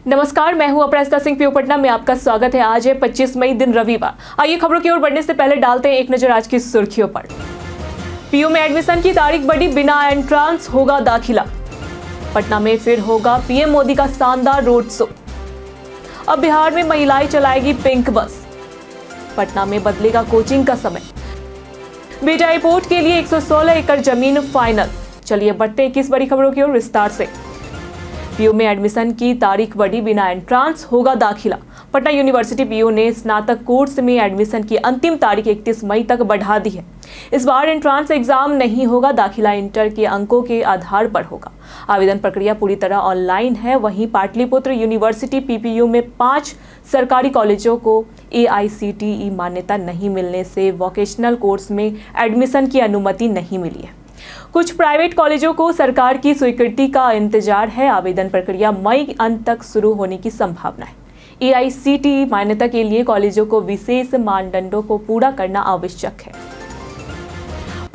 नमस्कार, मैं हूं अपराजिता सिंह। पीओ पटना में आपका स्वागत है। आज है 25 मई, दिन रविवार। आइए खबरों की ओर बढ़ने से पहले डालते हैं एक नजर आज की सुर्खियों पर। पीयू में एडमिशन की तारीख बढ़ी, बिना एंट्रांस होगा दाखिला। पटना में फिर होगा पीएम मोदी का शानदार रोड शो। अब बिहार में महिलाएं चलाएगी पिंक बस। पटना में बदलेगा कोचिंग का समय। बेटा एयरपोर्ट के लिए 116 एकड़ जमीन फाइनल। चलिए बढ़ते हैं किस बड़ी खबरों की ओर विस्तार से। पीयू में एडमिशन की तारीख बढ़ी, बिना एंट्रांस होगा दाखिला। पटना यूनिवर्सिटी पीयू ने स्नातक कोर्स में एडमिशन की अंतिम तारीख 31 मई तक बढ़ा दी है। इस बार एंट्रांस एग्जाम नहीं होगा, दाखिला इंटर के अंकों के आधार पर होगा। आवेदन प्रक्रिया पूरी तरह ऑनलाइन है। वहीं पाटलिपुत्र यूनिवर्सिटी पीपीयू में 5 सरकारी कॉलेजों को AICTE मान्यता नहीं मिलने से वोकेशनल कोर्स में एडमिशन की अनुमति नहीं मिली है। कुछ प्राइवेट कॉलेजों को सरकार की स्वीकृति का इंतजार है। आवेदन प्रक्रिया मई अंत तक शुरू होने की संभावना है। AICTE मान्यता के लिए कॉलेजों को विशेष मानदंडों को पूरा करना आवश्यक है।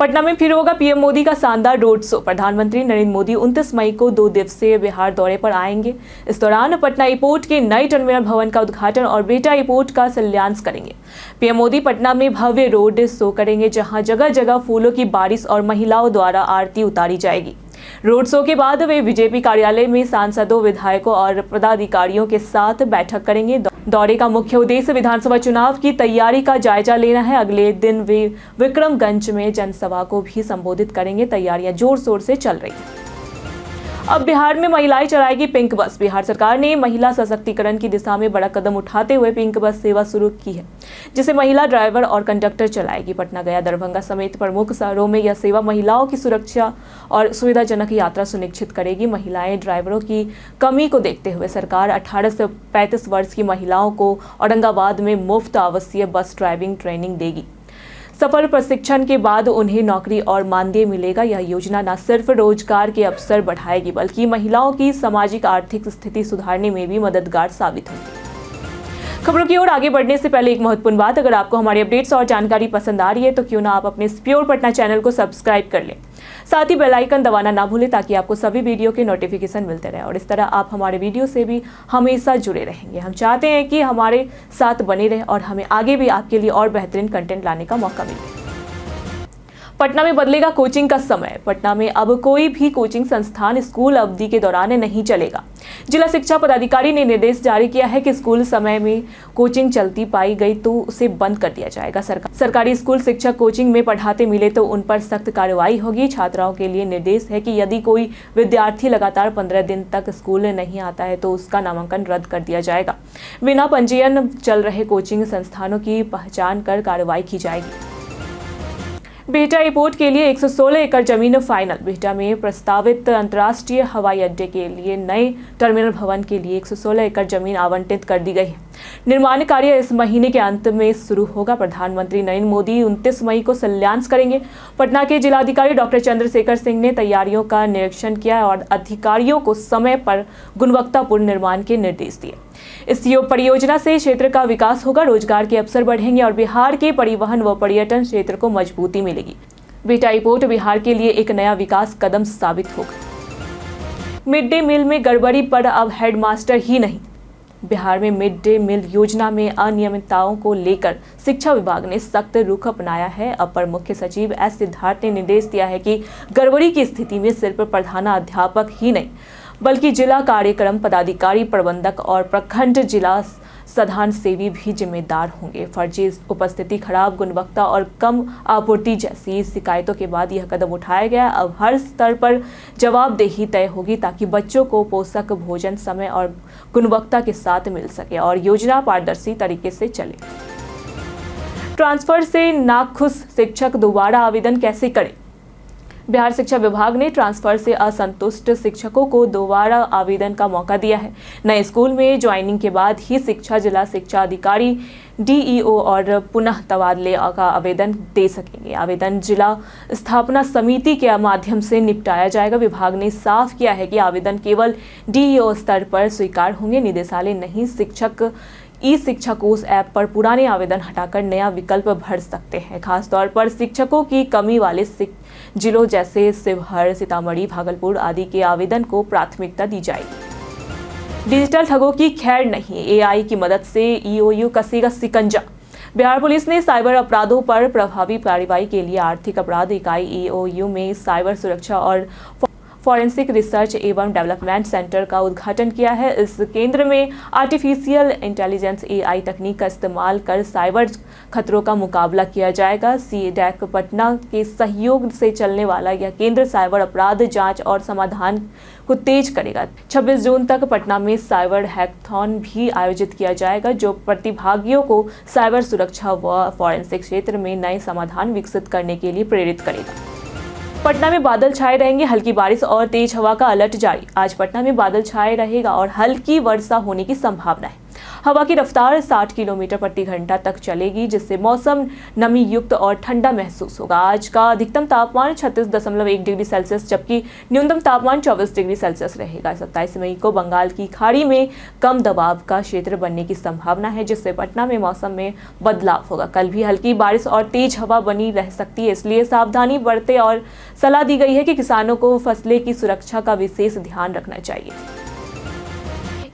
पटना में फिर होगा पीएम मोदी का शानदार रोड शो। प्रधानमंत्री नरेंद्र मोदी 29 मई को 2 दिवसीय बिहार दौरे पर आएंगे। इस दौरान पटना एयरपोर्ट के नए टर्मिनल भवन का उद्घाटन और बेटा एयरपोर्ट का शिलान्यास करेंगे। पीएम मोदी पटना में भव्य रोड शो करेंगे, जहां जगह जगह फूलों की बारिश और महिलाओं द्वारा आरती उतारी जाएगी। रोड शो के बाद वे बीजेपी कार्यालय में सांसदों, विधायकों और पदाधिकारियों के साथ बैठक करेंगे। दौरे का मुख्य उद्देश्य विधानसभा चुनाव की तैयारी का जायजा लेना है। अगले दिन वे विक्रमगंज में जनसभा को भी संबोधित करेंगे। तैयारियां जोर शोर से चल रही हैं। अब बिहार में महिलाएं चलाएगी पिंक बस। बिहार सरकार ने महिला सशक्तिकरण की दिशा में बड़ा कदम उठाते हुए पिंक बस सेवा शुरू की है, जिसे महिला ड्राइवर और कंडक्टर चलाएगी। पटना, गया, दरभंगा समेत प्रमुख शहरों में यह सेवा महिलाओं की सुरक्षा और सुविधाजनक यात्रा सुनिश्चित करेगी। महिलाएं ड्राइवरों की कमी को देखते हुए सरकार 18 से 35 वर्ष की महिलाओं को औरंगाबाद में मुफ्त आवासीय बस ड्राइविंग ट्रेनिंग देगी। सफल प्रशिक्षण के बाद उन्हें नौकरी और मानदेय मिलेगा। यह योजना न सिर्फ रोजगार के अवसर बढ़ाएगी, बल्कि महिलाओं की सामाजिक आर्थिक स्थिति सुधारने में भी मददगार साबित होगी। खबरों की ओर आगे बढ़ने से पहले एक महत्वपूर्ण बात, अगर आपको हमारी अपडेट्स और जानकारी पसंद आ रही है तो क्यों ना आप अपने प्योर पटना चैनल को सब्सक्राइब कर लें। साथ ही बेल आइकन दबाना ना भूलें, ताकि आपको सभी वीडियो के नोटिफिकेशन मिलते रहे और इस तरह आप हमारे वीडियो से भी हमेशा जुड़े रहेंगे। हम चाहते हैं कि हमारे साथ बने रहें और हमें आगे भी आपके लिए और बेहतरीन कंटेंट लाने का मौका मिले। पटना में बदलेगा कोचिंग का समय। पटना में अब कोई भी कोचिंग संस्थान स्कूल अवधि के दौरान नहीं चलेगा। जिला शिक्षा पदाधिकारी ने निर्देश जारी किया है कि स्कूल समय में कोचिंग चलती पाई गई तो उसे बंद कर दिया जाएगा। सरकारी स्कूल शिक्षक कोचिंग में पढ़ाते मिले तो उन पर सख्त कार्रवाई होगी। छात्राओं के लिए निर्देश है कि यदि कोई विद्यार्थी लगातार 15 दिन तक स्कूल नहीं आता है तो उसका नामांकन रद्द कर दिया जाएगा। बिना पंजीयन चल रहे कोचिंग संस्थानों की पहचान कर कार्रवाई की जाएगी। बेटा एयरपोर्ट के लिए 116 एकड़ जमीन फाइनल। बेटा में प्रस्तावित अंतर्राष्ट्रीय हवाई अड्डे के लिए नए टर्मिनल भवन के लिए 116 एकड़ जमीन आवंटित कर दी गई है। निर्माण कार्य इस महीने के अंत में शुरू होगा। प्रधानमंत्री नरेंद्र मोदी 29 मई को शिलान्यास करेंगे। पटना के जिलाधिकारी डॉक्टर चंद्रशेखर सिंह ने तैयारियों का निरीक्षण किया और अधिकारियों को समय पर गुणवत्तापूर्ण निर्माण के निर्देश दिए। इस परियोजना से क्षेत्र का विकास होगा, रोजगार के अवसर बढ़ेंगे और बिहार के परिवहन व पर्यटन क्षेत्र को मजबूती मिलेगी। बेटा एयरपोर्ट बिहार के लिए एक नया विकास कदम साबित होगा। मिड डे मील में गड़बड़ी पर अब हेडमास्टर ही नहीं। बिहार में मिड डे मील योजना में अनियमितताओं को लेकर शिक्षा विभाग ने सख्त रुख अपनाया है। अपर मुख्य सचिव S सिद्धार्थ ने निर्देश दिया है कि गड़बड़ी की स्थिति में सिर्फ प्रधानाध्यापक ही नहीं, बल्कि जिला कार्यक्रम पदाधिकारी, प्रबंधक और प्रखंड जिला सधान सेवी भी जिम्मेदार होंगे। फर्जी उपस्थिति, खराब गुणवत्ता और कम आपूर्ति जैसी शिकायतों के बाद यह कदम उठाया गया। अब हर स्तर पर जवाबदेही तय होगी, ताकि बच्चों को पोषक भोजन समय और गुणवत्ता के साथ मिल सके और योजना पारदर्शी तरीके से चले। ट्रांसफर से नाखुश शिक्षक दोबारा आवेदन कैसे करें? बिहार शिक्षा विभाग ने ट्रांसफर से असंतुष्ट शिक्षकों को दोबारा आवेदन का मौका दिया है। नए स्कूल में ज्वाइनिंग के बाद ही जिला शिक्षा अधिकारी, DEO और पुनः तबादले का आवेदन दे सकेंगे। आवेदन जिला स्थापना समिति के माध्यम से निपटाया जाएगा। विभाग ने साफ किया है कि आवेदन केवल DEO स्तर पर स्वीकार होंगे, निदेशालय नहीं। शिक्षक ई-शिक्षा कोष ऐप पर पुराने आवेदन हटाकर नया विकल्प भर सकते हैं। खासतौर पर शिक्षकों की कमी वाले जिलों जैसे शिवहर, सीतामढ़ी, भागलपुर आदि के आवेदन को प्राथमिकता दी जाएगी। डिजिटल ठगों की खैर नहीं, एआई की मदद से ईओयू कसेगा सिकंजा। बिहार पुलिस ने साइबर अपराधों पर प्रभावी कार्रवाई के लिए आर्थिक अपराध इकाई ईओयू में साइबर सुरक्षा और फॉरेंसिक रिसर्च एवं डेवलपमेंट सेंटर का उद्घाटन किया है। इस केंद्र में आर्टिफिशियल इंटेलिजेंस एआई तकनीक का इस्तेमाल कर साइबर खतरों का मुकाबला किया जाएगा। सीडैक पटना के सहयोग से चलने वाला यह केंद्र साइबर अपराध जांच और समाधान को तेज करेगा। 26 जून तक पटना में साइबर हैकाथॉन भी आयोजित किया जाएगा, जो प्रतिभागियों को साइबर सुरक्षा व फॉरेंसिक क्षेत्र में नए समाधान विकसित करने के लिए प्रेरित करेगा। पटना में बादल छाए रहेंगे, हल्की बारिश और तेज हवा का अलर्ट जारी। आज पटना में बादल छाए रहेगा और हल्की वर्षा होने की संभावना है। हवा की रफ्तार 60 किलोमीटर प्रति घंटा तक चलेगी, जिससे मौसम नमी युक्त और ठंडा महसूस होगा। आज का अधिकतम तापमान 36.1 डिग्री सेल्सियस जबकि न्यूनतम तापमान 24 डिग्री सेल्सियस रहेगा। 27 मई को बंगाल की खाड़ी में कम दबाव का क्षेत्र बनने की संभावना है, जिससे पटना में मौसम में बदलाव होगा। कल भी हल्की बारिश और तेज हवा बनी रह सकती है, इसलिए सावधानी बरतें और सलाह दी गई है कि किसानों को फसलें की सुरक्षा का विशेष ध्यान रखना चाहिए।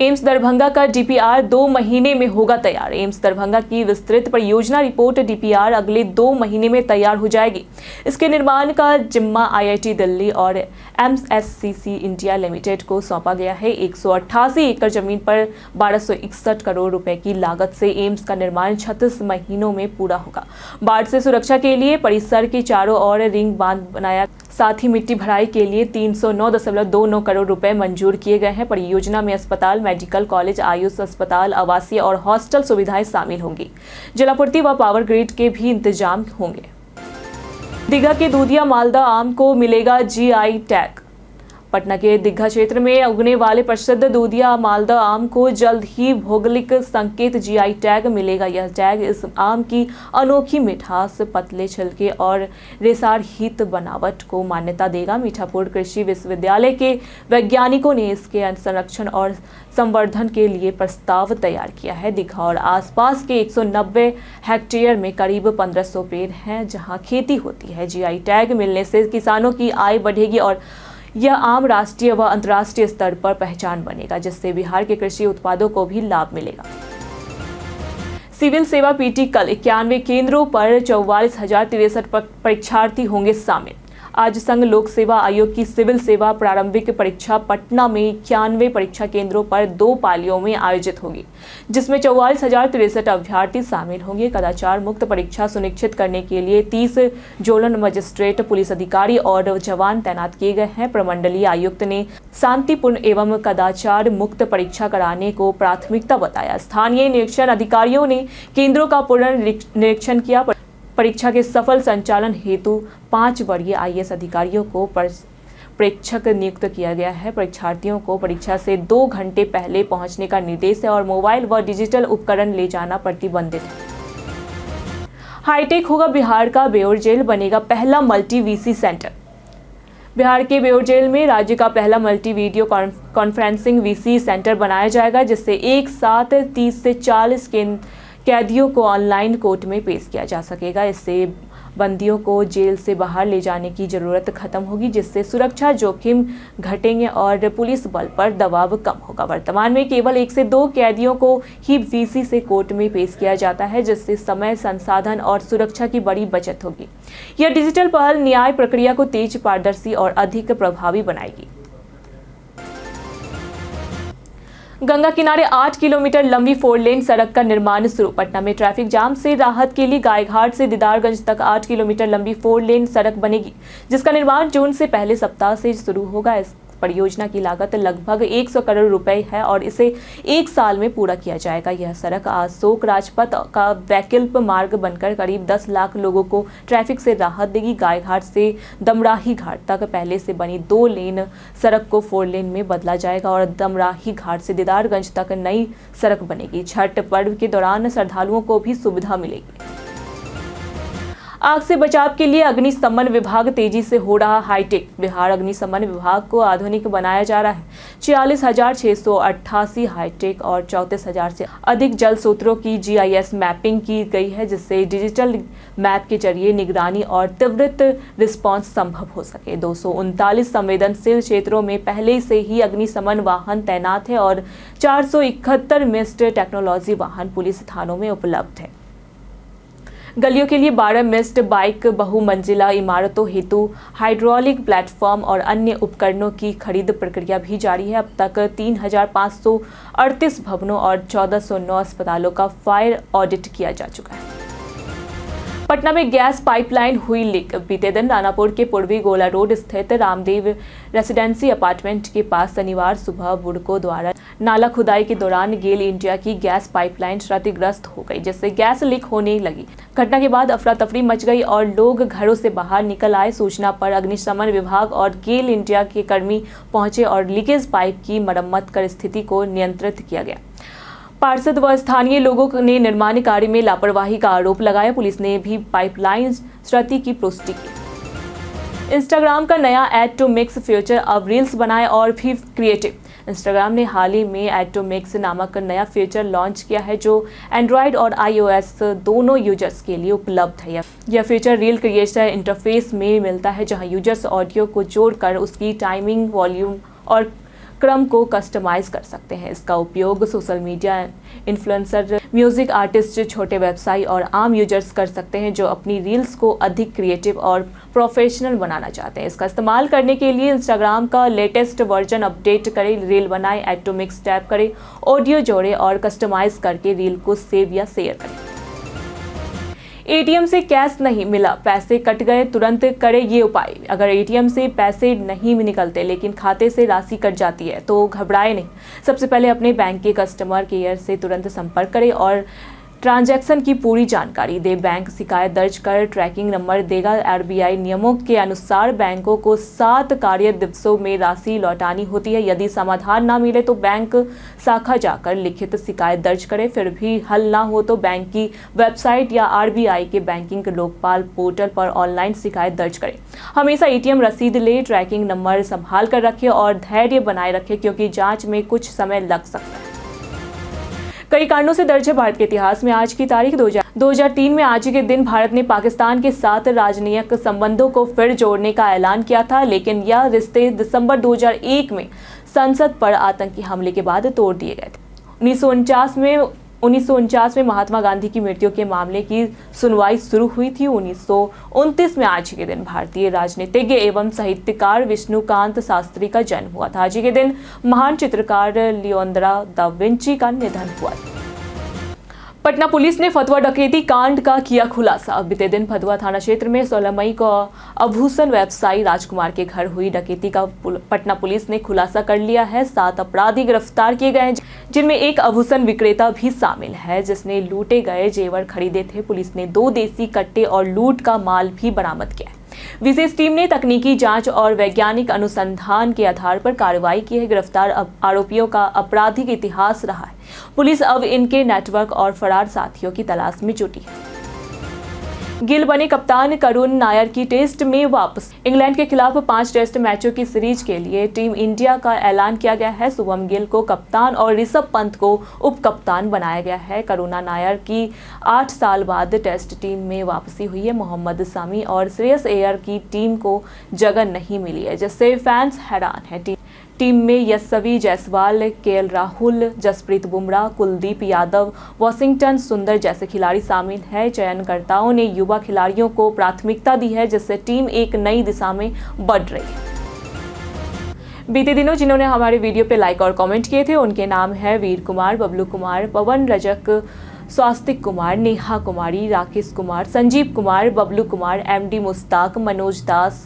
एम्स दरभंगा का डीपीआर 2 महीने में होगा तैयार। एम्स दरभंगा की विस्तृत परियोजना रिपोर्ट डीपीआर अगले 2 महीने में तैयार हो जाएगी। इसके निर्माण का जिम्मा आईआईटी दिल्ली और एमएससीसी इंडिया लिमिटेड को सौंपा गया है। 188 एकड़ जमीन पर 1261 करोड़ रुपए की लागत से एम्स का निर्माण 36 महीनों में पूरा होगा। बाढ़ से सुरक्षा के लिए परिसर के चारों ओर रिंग बांध बनाया, साथ ही मिट्टी भराई के लिए 309.29 करोड़ रुपए मंजूर किए गए हैं। परियोजना में अस्पताल, मेडिकल कॉलेज, आयुष अस्पताल, आवासीय और हॉस्टल सुविधाएं शामिल होंगी। जलापूर्ति व पावर ग्रिड के भी इंतजाम होंगे। दीघा के दूधिया मालदा आम को मिलेगा जीआई टैग। पटना के दीघा क्षेत्र में उगने वाले प्रसिद्ध दूधिया मालदा आम को जल्द ही भौगोलिक संकेत जीआई टैग मिलेगा। यह टैग इस आम की अनोखी मिठास, पतले छिलके और रेशेरहित बनावट को मान्यता देगा। मीठापुर कृषि विश्वविद्यालय के वैज्ञानिकों ने इसके संरक्षण और संवर्धन के लिए प्रस्ताव तैयार किया है। दीघा और आसपास के 190 हेक्टेयर में करीब 1500 पेड़ हैं जहां खेती होती है। जीआई टैग मिलने से किसानों की आय बढ़ेगी और यह आम राष्ट्रीय व अंतर्राष्ट्रीय स्तर पर पहचान बनेगा, जिससे बिहार के कृषि उत्पादों को भी लाभ मिलेगा। सिविल सेवा पीटी कल 91 केंद्रों पर 44,063 परीक्षार्थी होंगे शामिल। आज संघ लोक सेवा आयोग की सिविल सेवा प्रारंभिक परीक्षा पटना में 91 परीक्षा केंद्रों पर 2 पालियों में आयोजित होगी, जिसमें 44,063 अभ्यर्थी शामिल होंगे। कदाचार मुक्त परीक्षा सुनिश्चित करने के लिए 30 जोनल मजिस्ट्रेट, पुलिस अधिकारी और जवान तैनात किए गए हैं। प्रमंडलीय आयुक्त ने शांतिपूर्ण एवं कदाचार मुक्त परीक्षा कराने को प्राथमिकता बताया। स्थानीय निरीक्षण अधिकारियों ने केंद्रों का पुनर्निरीक्षण किया। परीक्षा के सफल संचालन हेतु 5 वरीय आईएएस अधिकारियों को प्रेक्षक नियुक्त किया गया है। परीक्षार्थियों को परीक्षा से 2 घंटे पहले पहुंचने का निर्देश है और मोबाइल व डिजिटल उपकरण ले जाना प्रतिबंधित है। हाईटेक होगा बिहार का बेउर जेल, बनेगा पहला मल्टी वीसी सेंटर। बिहार के बेउर जेल में राज्य का पहला multi video conferencing VC centre बनाया जाएगा, जिससे एक साथ 30 से 40 कैदियों को ऑनलाइन कोर्ट में पेश किया जा सकेगा। इससे बंदियों को जेल से बाहर ले जाने की जरूरत खत्म होगी, जिससे सुरक्षा जोखिम घटेंगे और पुलिस बल पर दबाव कम होगा। वर्तमान में केवल 1 से 2 कैदियों को ही वीसी से कोर्ट में पेश किया जाता है, जिससे समय, संसाधन और सुरक्षा की बड़ी बचत होगी। यह डिजिटल पहल न्याय प्रक्रिया को तेज, पारदर्शी और अधिक प्रभावी बनाएगी। गंगा किनारे 8 किलोमीटर लंबी 4 लेन सड़क का निर्माण शुरू। पटना में ट्रैफिक जाम से राहत के लिए गायघाट से दीदारगंज तक 8 किलोमीटर लंबी 4 लेन सड़क बनेगी, जिसका निर्माण जून से पहले सप्ताह से शुरू होगा। इस परियोजना की लागत लगभग 100 करोड़ रुपए है और इसे 1 साल में पूरा किया जाएगा। यह सड़क अशोक राजपथ का वैकल्पिक मार्ग बनकर करीब 10 लाख लोगों को ट्रैफिक से राहत देगी। गायघाट से दमराही घाट तक पहले से बनी 2 लेन सड़क को 4 लेन में बदला जाएगा और दमराही घाट से दीदारगंज तक नई सड़क बनेगी। छठ पर्व के दौरान श्रद्धालुओं को भी सुविधा मिलेगी। आग से बचाव के लिए अग्निशमन विभाग तेजी से हो रहा हाईटेक। बिहार अग्निशमन विभाग को आधुनिक बनाया जा रहा है। 46,688 हाईटेक और 34,000 से अधिक जल स्रोतों की GIS मैपिंग की गई है, जिससे डिजिटल मैप के जरिए निगरानी और त्वरित रिस्पांस संभव हो सके। 239 संवेदनशील क्षेत्रों में पहले से ही अग्निशमन वाहन तैनात है और 471 मिस्ड टेक्नोलॉजी वाहन पुलिस थानों में उपलब्ध है। गलियों के लिए 12 मिस्ड बाइक, बहुमंजिला इमारतों हेतु हाइड्रोलिक प्लेटफॉर्म और अन्य उपकरणों की खरीद प्रक्रिया भी जारी है। अब तक 3,538 भवनों और 1,409 अस्पतालों का फायर ऑडिट किया जा चुका है। पटना में गैस पाइपलाइन हुई लीक। बीते दिन रानापुर के पूर्वी गोला रोड स्थित रामदेव रेसिडेंसी अपार्टमेंट के पास शनिवार सुबह बुड़कों द्वारा नाला खुदाई के दौरान गेल इंडिया की गैस पाइपलाइन क्षतिग्रस्त हो गई, जिससे गैस लीक होने लगी। घटना के बाद अफरा तफरी मच गई और लोग घरों से बाहर निकल आए। सूचना पर अग्निशमन विभाग और गेल इंडिया के कर्मी पहुंचे और लीकेज पाइप की मरम्मत कर स्थिति को नियंत्रित किया गया। पार्षद व स्थानीय लोगों ने निर्माण कार्य में लापरवाही का आरोप लगाया। पुलिस ने भी पाइपलाइन क्षति की पुष्टि की। इंस्टाग्राम का नया ऐड टू मिक्स फीचर अब रील्स बनाए और भी क्रिएटिव। इंस्टाग्राम ने हाल ही में ऐड टू मिक्स नामक नया फीचर लॉन्च किया है, जो एंड्रॉयड और iOS दोनों यूजर्स के लिए उपलब्ध है। यह फीचर रील क्रिएटर इंटरफेस में मिलता है, जहां यूजर्स ऑडियो को जोड़कर उसकी टाइमिंग, वॉल्यूम और क्रम को कस्टमाइज कर सकते हैं। इसका उपयोग social media influencer, music artist, छोटे व्यवसायी और आम यूजर्स कर सकते हैं जो अपनी रील्स को अधिक क्रिएटिव और प्रोफेशनल बनाना चाहते हैं। इसका इस्तेमाल करने के लिए इंस्टाग्राम का लेटेस्ट वर्जन अपडेट करें, रील बनाएं, ऐड टू मिक्स टैप करें, ऑडियो जोड़ें और कस्टमाइज करके रील को सेव या शेयर करें। ATM से कैश नहीं मिला, पैसे कट गए, तुरंत करें ये उपाय। अगर ATM से पैसे नहीं निकलते लेकिन खाते से राशि कट जाती है तो घबराए नहीं। सबसे पहले अपने बैंक के कस्टमर केयर से तुरंत संपर्क करें और ट्रांजैक्शन की पूरी जानकारी दे। बैंक शिकायत दर्ज कर ट्रैकिंग नंबर देगा। RBI नियमों के अनुसार बैंकों को 7 कार्य दिवसों में राशि लौटानी होती है। यदि समाधान ना मिले तो बैंक शाखा जाकर लिखित शिकायत दर्ज करें। फिर भी हल ना हो तो बैंक की वेबसाइट या RBI के बैंकिंग लोकपाल पोर्टल पर ऑनलाइन शिकायत दर्ज करें। हमेशा ATM रसीद ले, ट्रैकिंग नंबर संभाल कर रखें और धैर्य बनाए रखें, क्योंकि जाँच में कुछ समय लग सकता है। कई कारणों से दर्ज है भारत के इतिहास में आज की तारीख 2003 में आज के दिन भारत ने पाकिस्तान के साथ राजनयिक संबंधों को फिर जोड़ने का ऐलान किया था, लेकिन यह रिश्ते दिसंबर 2001 में संसद पर आतंकी हमले के बाद तोड़ दिए गए थे। 1949 में महात्मा गांधी की मृत्यु के मामले की सुनवाई शुरू हुई थी। 1929 में आज के दिन भारतीय राजनीतिज्ञ एवं साहित्यकार विष्णुकांत शास्त्री का जन्म हुआ था। आज के दिन महान चित्रकार लियोनार्डो दा विंची का निधन हुआ था। पटना पुलिस ने फतुहा डकैती कांड का किया खुलासा। बीते दिन फतुहा थाना क्षेत्र में 16 मई को आभूषण व्यवसायी राजकुमार के घर हुई डकैती का पटना पुलिस ने खुलासा कर लिया है। 7 अपराधी गिरफ्तार किए गए हैं, जिनमें एक आभूषण विक्रेता भी शामिल है, जिसने लूटे गए जेवर खरीदे थे। पुलिस ने 2 देसी कट्टे और लूट का माल भी बरामद किया है। विशेष टीम ने तकनीकी जांच और वैज्ञानिक अनुसंधान के आधार पर कार्रवाई की है। गिरफ्तार आरोपियों का आपराधिक इतिहास रहा है। पुलिस अब इनके नेटवर्क और फरार साथियों की तलाश में जुटी है। गिल बने कप्तान करुण नायर की टेस्ट में वापस। इंग्लैंड के खिलाफ 5 टेस्ट मैचों की सीरीज के लिए टीम इंडिया का ऐलान किया गया है। शुभम गिल को कप्तान और ऋषभ पंत को उप कप्तान बनाया गया है। करुण नायर की 8 साल बाद टेस्ट टीम में वापसी हुई है। मोहम्मद शमी और श्रेयस अय्यर की टीम को जगह नहीं मिली है, जिससे फैंस हैरान हैं। टीम में यशस्वी जायसवाल, KL राहुल, जसप्रीत बुमराह, कुलदीप यादव, वॉशिंगटन सुंदर जैसे खिलाड़ी शामिल हैं। चयनकर्ताओं ने युवा खिलाड़ियों को प्राथमिकता दी है, जिससे टीम एक नई दिशा में बढ़ रही है। बीते दिनों जिन्होंने हमारे वीडियो पे लाइक और कमेंट किए थे, उनके नाम है वीर कुमार, बबलू कुमार, पवन रजक, स्वास्तिक कुमार, नेहा कुमारी, राकेश कुमार, संजीव कुमार, बबलू कुमार, MD मुस्ताक, मनोज दास,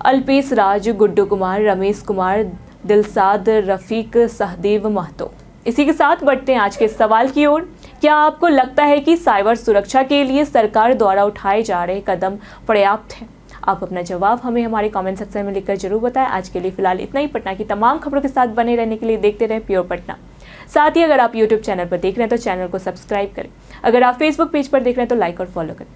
अल्पेश राज, गुड्डू कुमार, रमेश कुमार, दिलसाद रफीक, सहदेव महतो। इसी के साथ बढ़ते हैं आज के सवाल की ओर। क्या आपको लगता है कि साइबर सुरक्षा के लिए सरकार द्वारा उठाए जा रहे कदम पर्याप्त हैं? आप अपना जवाब हमें हमारे कमेंट सेक्शन में लिखकर जरूर बताएं। आज के लिए फिलहाल इतना ही। पटना की तमाम खबरों के साथ बने रहने के लिए देखते रहें प्योर पटना। साथ ही अगर आप YouTube चैनल पर देख रहे हैं तो चैनल को सब्सक्राइब करें। अगर आप Facebook पेज पर देख रहे हैं तो लाइक और फॉलो करें।